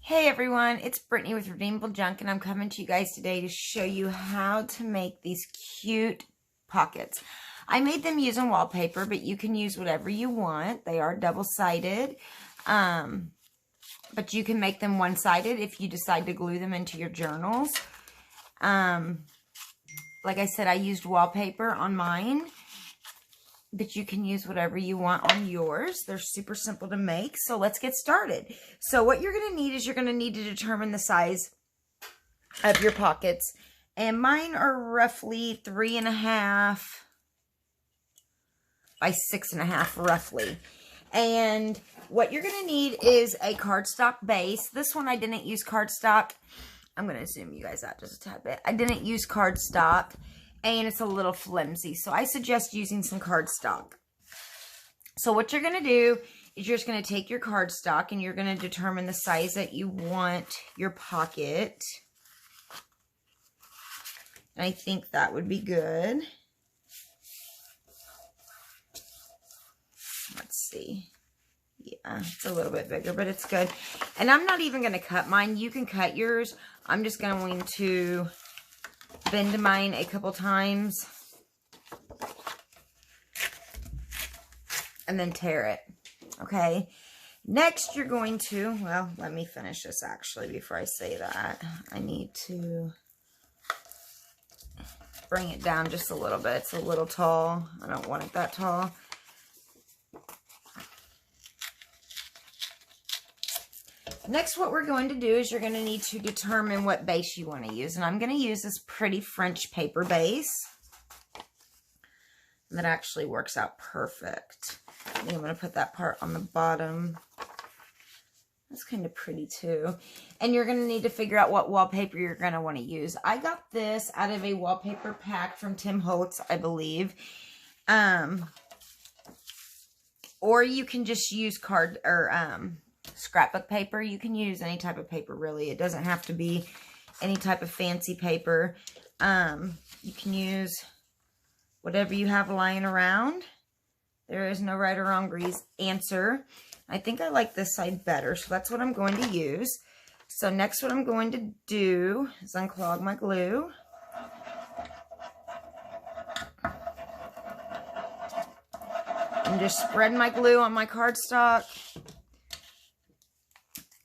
Hey everyone, it's Brittany with Redeemable Junk, and I'm coming to you guys today to show you how to make these cute pockets. I made them using wallpaper, but you can use whatever you want. They are double-sided, but you can make them one-sided if you decide to glue them into your journals. Like I said, I used wallpaper on mine, but you can use whatever you want on yours. They're super simple to make, so let's get started. So what you're going to need is you're going to need to determine the size of your pockets. And mine are roughly 3.5 by 6.5 roughly. And what you're going to need is a cardstock base. This one I didn't use cardstock. I'm going to zoom you guys out just a tad bit. I didn't use cardstock. And it's a little flimsy, so I suggest using some cardstock. So what you're going to do is you're just going to take your cardstock and you're going to determine the size that you want your pocket. And I think that would be good. Let's see. Yeah, it's a little bit bigger, but it's good. And I'm not even going to cut mine. You can cut yours. I'm just going to bend mine a couple times and then tear it. Okay, next you're going to, well, let me finish this actually before I say that. I need to bring it down just a little bit. It's a little tall. I don't want it that tall. Next, what we're going to do is you're going to need to determine what base you want to use. And I'm going to use this pretty French paper base. That actually works out perfect. I think I'm going to put that part on the bottom. That's kind of pretty too. And you're going to need to figure out what wallpaper you're going to want to use. I got this out of a wallpaper pack from Tim Holtz, I believe. Or you can just use scrapbook paper. You can use any type of paper, really. It doesn't have to be any type of fancy paper. You can use whatever you have lying around. There is no right or wrong answer. I think I like this side better, so that's what I'm going to use. So next, what I'm going to do is unclog my glue. And just spread my glue on my cardstock.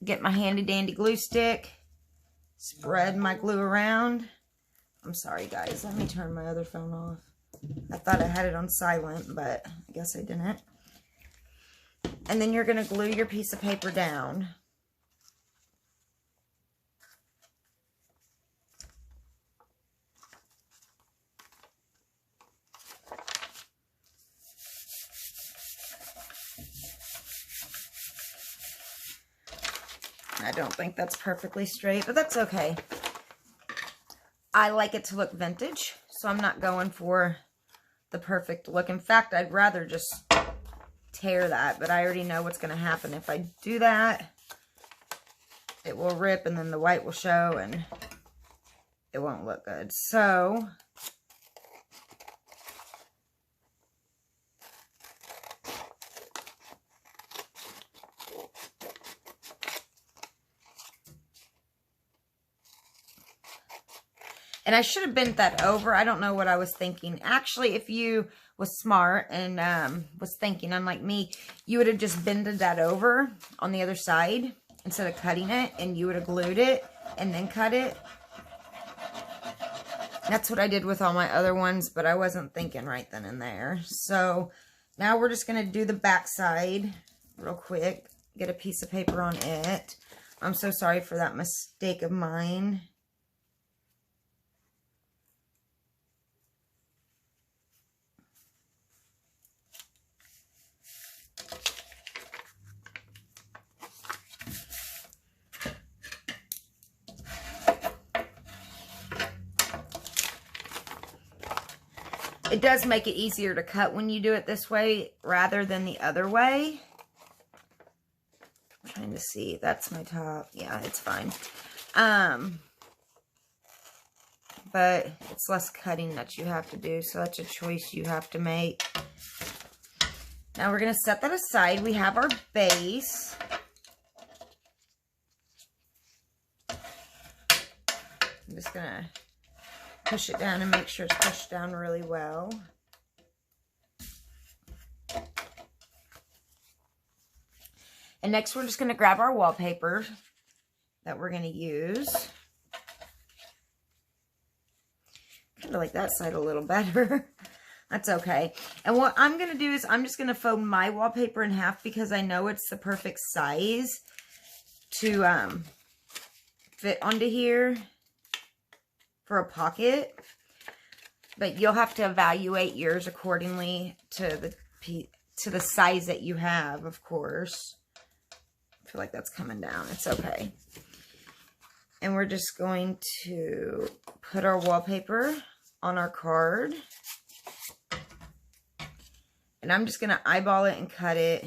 Get my handy dandy glue stick, spread my glue around. I'm sorry guys, let me turn my other phone off. I thought I had it on silent, but I guess I didn't. And then you're going to glue your piece of paper down. I don't think that's perfectly straight, but that's okay. I like it to look vintage, so I'm not going for the perfect look. In fact, I'd rather just tear that, but I already know what's going to happen. If I do that, it will rip and then the white will show and it won't look good. So and I should have bent that over. I don't know what I was thinking. Actually, if you was smart and was thinking unlike me, you would have just bended that over on the other side instead of cutting it, and you would have glued it and then cut it. That's what I did with all my other ones, but I wasn't thinking right then and there. So now we're just going to do the back side real quick. Get a piece of paper on it. I'm so sorry for that mistake of mine. It does make it easier to cut when you do it this way rather than the other way. I'm trying to see. That's my top. Yeah, it's fine. But it's less cutting that you have to do, so that's a choice you have to make. Now we're going to set that aside. We have our base. I'm just going to push it down and make sure it's pushed down really well. And next we're just going to grab our wallpaper that we're going to use. Kind of like that side a little better. That's okay. And what I'm going to do is I'm just going to fold my wallpaper in half because I know it's the perfect size to fit onto here for a pocket. But you'll have to evaluate yours accordingly to the size that you have, of course. I feel like that's coming down. It's okay. And we're just going to put our wallpaper on our card. And I'm just going to eyeball it and cut it.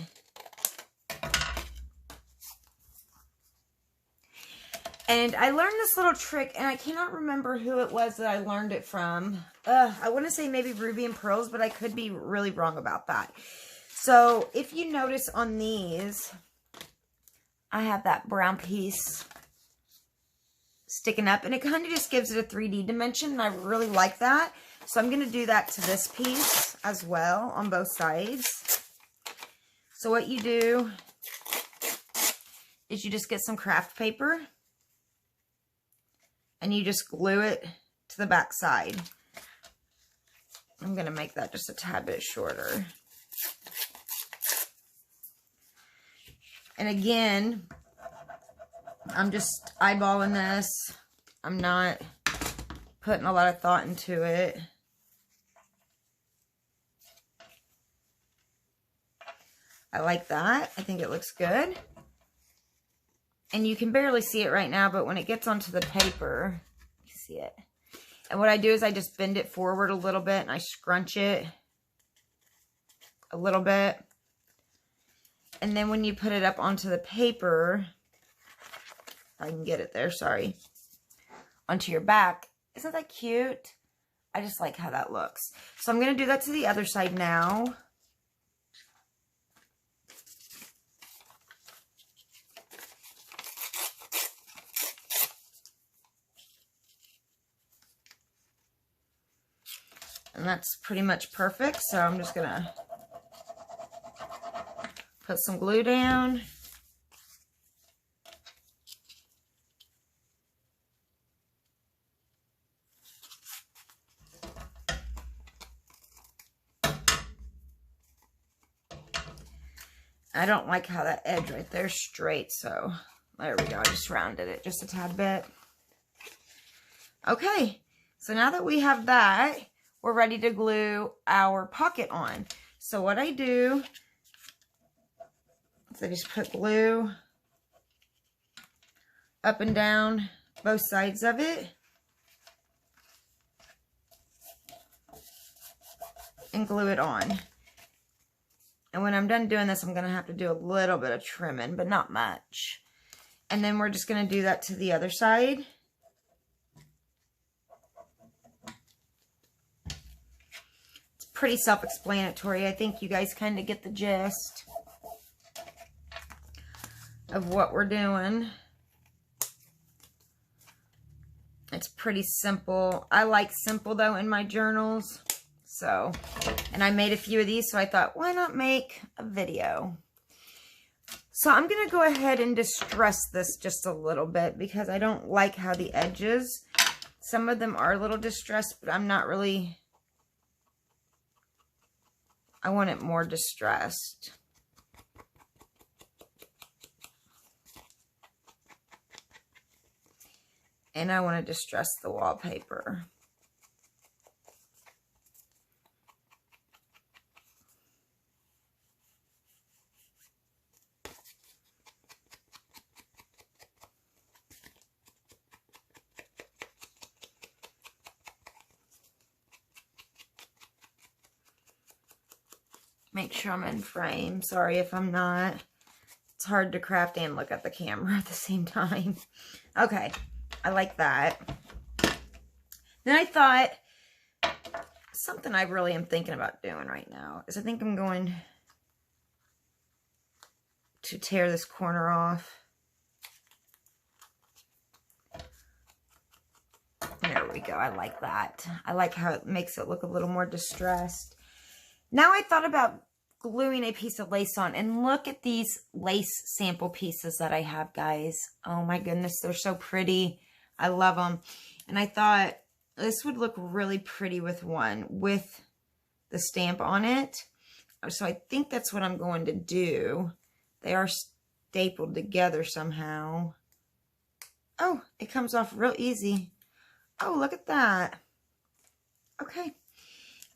And I learned this little trick, and I cannot remember who it was that I learned it from. I want to say maybe Ruby and Pearls, but I could be really wrong about that. So if you notice on these, I have that brown piece sticking up, and it kind of just gives it a 3D dimension, and I really like that. So I'm going to do that to this piece as well on both sides. So what you do is you just get some craft paper and you just glue it to the back side. I'm going to make that just a tad bit shorter. And again, I'm just eyeballing this. I'm not putting a lot of thought into it. I like that. I think it looks good. And you can barely see it right now, but when it gets onto the paper, you see it. And what I do is I just bend it forward a little bit and I scrunch it a little bit. And then when you put it up onto the paper, if I can get it there, sorry, onto your back. Isn't that cute? I just like how that looks. So I'm going to do that to the other side now. And that's pretty much perfect. So I'm just going to put some glue down. I don't like how that edge right there is straight, so there we go. I just rounded it just a tad bit. Okay, so now that we have that, we're ready to glue our pocket on. So what I do is I just put glue up and down both sides of it. And glue it on. And when I'm done doing this, I'm going to have to do a little bit of trimming, but not much. And then we're just going to do that to the other side. It's pretty self-explanatory. I think you guys kind of get the gist of what we're doing. It's pretty simple. I like simple, though, in my journals. So, and I made a few of these, so I thought, why not make a video? So I'm going to go ahead and distress this just a little bit because I don't like how the edges, some of them are a little distressed, but I'm not really, I want it more distressed. And I want to distress the wallpaper. Make sure I'm in frame. Sorry if I'm not. It's hard to craft and look at the camera at the same time. Okay, I like that. Then I thought, something I really am thinking about doing right now is I think I'm going to tear this corner off. we go. I like that. I like how it makes it look a little more distressed. Now I thought about gluing a piece of lace on, and look at these lace sample pieces that I have, guys. Oh my goodness, they're so pretty. I love them. And I thought this would look really pretty with one with the stamp on it. So I think that's what I'm going to do. They are stapled together somehow. Oh, it comes off real easy. Oh, look at that. Okay.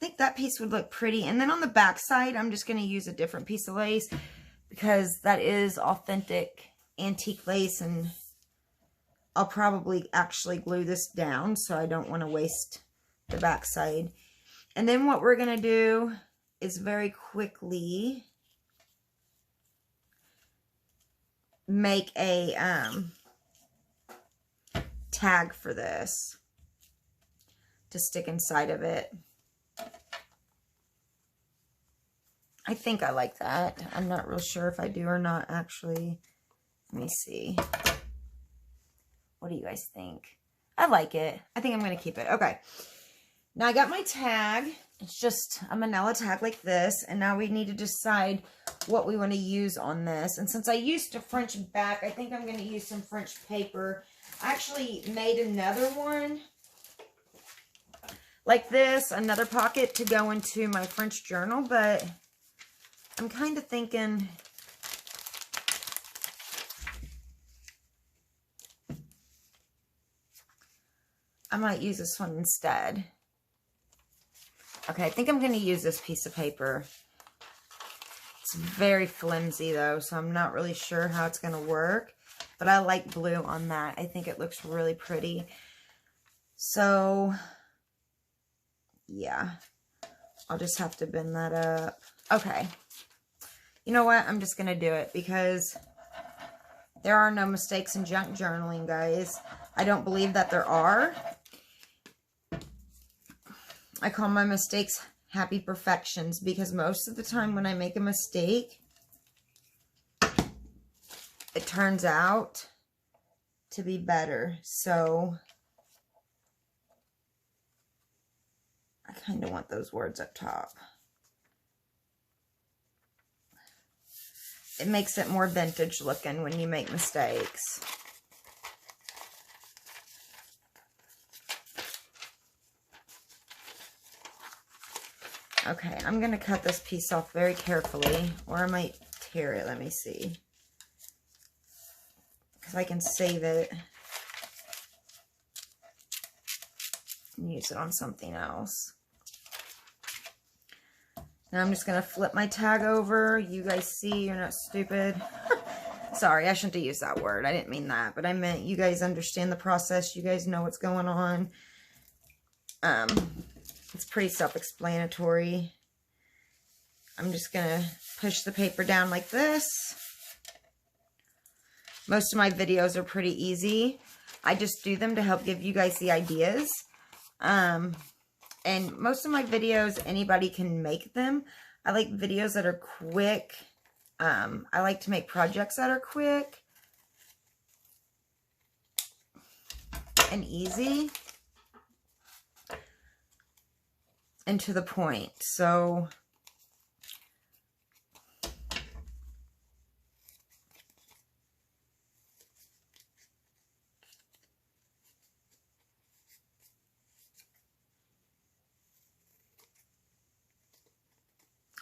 I think that piece would look pretty. And then on the back side, I'm just going to use a different piece of lace because that is authentic antique lace, and I'll probably actually glue this down, so I don't want to waste the back side. And then what we're going to do is very quickly make a tag for this to stick inside of it. I think I like that. I'm not real sure if I do or not, actually. Let me see. What do you guys think? I like it. I think I'm going to keep it. Okay. Now I got my tag. It's just a manila tag like this. And now we need to decide what we want to use on this. And since I used a French back, I think I'm going to use some French paper. I actually made another one like this, another pocket to go into my French journal, but I'm kind of thinking I might use this one instead. Okay, I think I'm going to use this piece of paper. It's very flimsy though, so I'm not really sure how it's going to work. But I like blue on that. I think it looks really pretty. So, yeah. I'll just have to bend that up. Okay. You know what? I'm just going to do it because there are no mistakes in junk journaling, guys. I don't believe that there are. I call my mistakes happy perfections because most of the time when I make a mistake, it turns out to be better. So I kind of want those words up top. It makes it more vintage looking when you make mistakes. Okay, I'm going to cut this piece off very carefully, or I might tear it. Let me see. Because I can save it and use it on something else. Now I'm just going to flip my tag over. You guys see, you're not stupid. Sorry, I shouldn't have used that word. I didn't mean that, but I meant you guys understand the process. You guys know what's going on. It's pretty self-explanatory. I'm just going to push the paper down like this. Most of my videos are pretty easy. I just do them to help give you guys the ideas. And most of my videos, anybody can make them. I like videos that are quick. I like to make projects that are quick and easy and to the point. So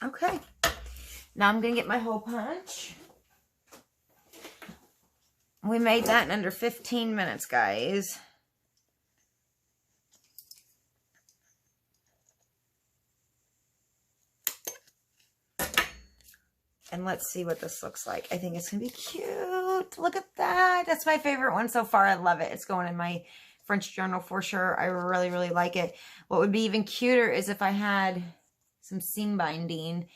okay, now I'm going to get my hole punch. We made that in under 15 minutes, guys. And let's see what this looks like. I think it's going to be cute. Look at that. That's my favorite one so far. I love it. It's going in my French journal for sure. I really, really like it. What would be even cuter is if I had some seam binding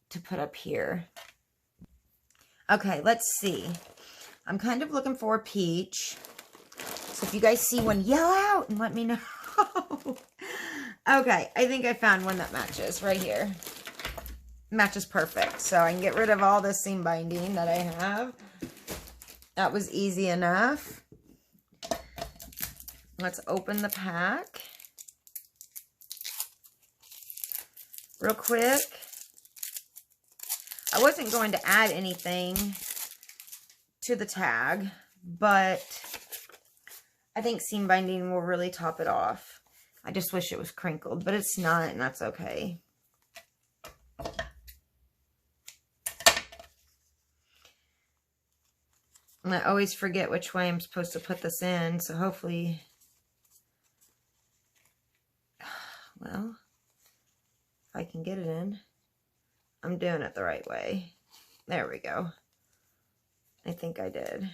to put up here. Okay, let's see. I'm kind of looking for a peach. So if you guys see one, yell out and let me know. Okay, I think I found one that matches right here. Matches perfect. So I can get rid of all this seam binding that I have. That was easy enough. Let's open the pack real quick. I wasn't going to add anything to the tag, but I think seam binding will really top it off. I just wish it was crinkled, but it's not, and that's okay. And I always forget which way I'm supposed to put this in, so hopefully, well, if I can get it in, I'm doing it the right way. There we go. I think I did.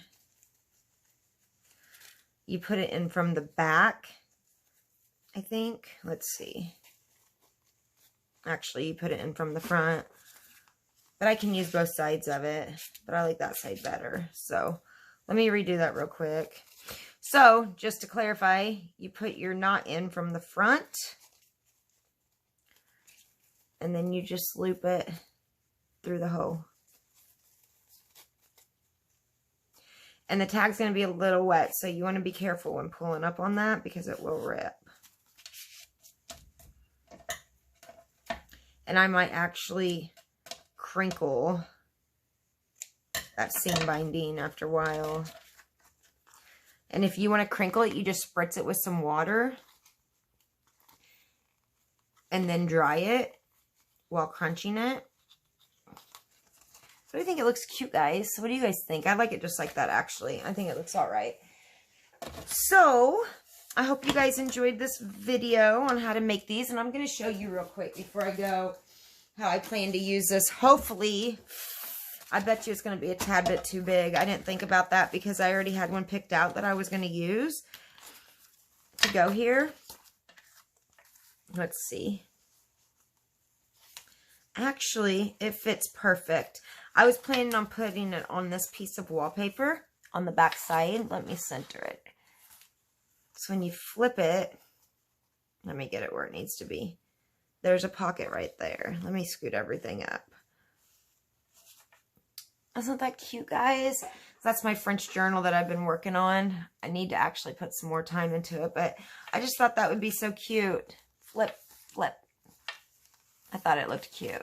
You put it in from the back, I think. Let's see. Actually, you put it in from the front. But I can use both sides of it. But I like that side better. So, let me redo that real quick. So, just to clarify, you put your knot in from the front. And then you just loop it through the hole. And the tag's going to be a little wet, so you want to be careful when pulling up on that because it will rip. And I might actually crinkle that seam binding after a while. And if you want to crinkle it, you just spritz it with some water and then dry it while crunching it. But I think it looks cute, guys. What do you guys think? I like it just like that, actually. I think it looks all right. So, I hope you guys enjoyed this video on how to make these. And I'm going to show you real quick before I go how I plan to use this. Hopefully, I bet you it's going to be a tad bit too big. I didn't think about that because I already had one picked out that I was going to use to go here. Let's see. Actually, it fits perfect. I was planning on putting it on this piece of wallpaper on the back side. Let me center it. So when you flip it, let me get it where it needs to be. There's a pocket right there. Let me scoot everything up. Isn't that cute, guys? That's my French journal that I've been working on. I need to actually put some more time into it, but I just thought that would be so cute. Flip, flip. I thought it looked cute.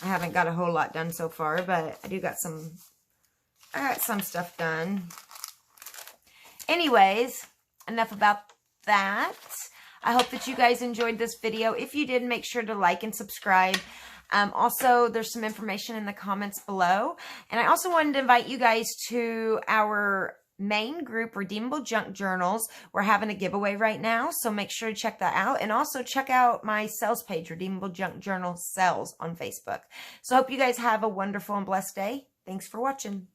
I haven't got a whole lot done so far, but I got some stuff done. Anyways, enough about that. I hope that you guys enjoyed this video. If you did, make sure to like and subscribe. Also, there's some information in the comments below. And I also wanted to invite you guys to our main group, Redeemable Junk Journals. We're having a giveaway right now, so make sure to check that out. And also check out my sales page, Redeemable Junk Journal Sales on Facebook. So I hope you guys have a wonderful and blessed day. Thanks for watching.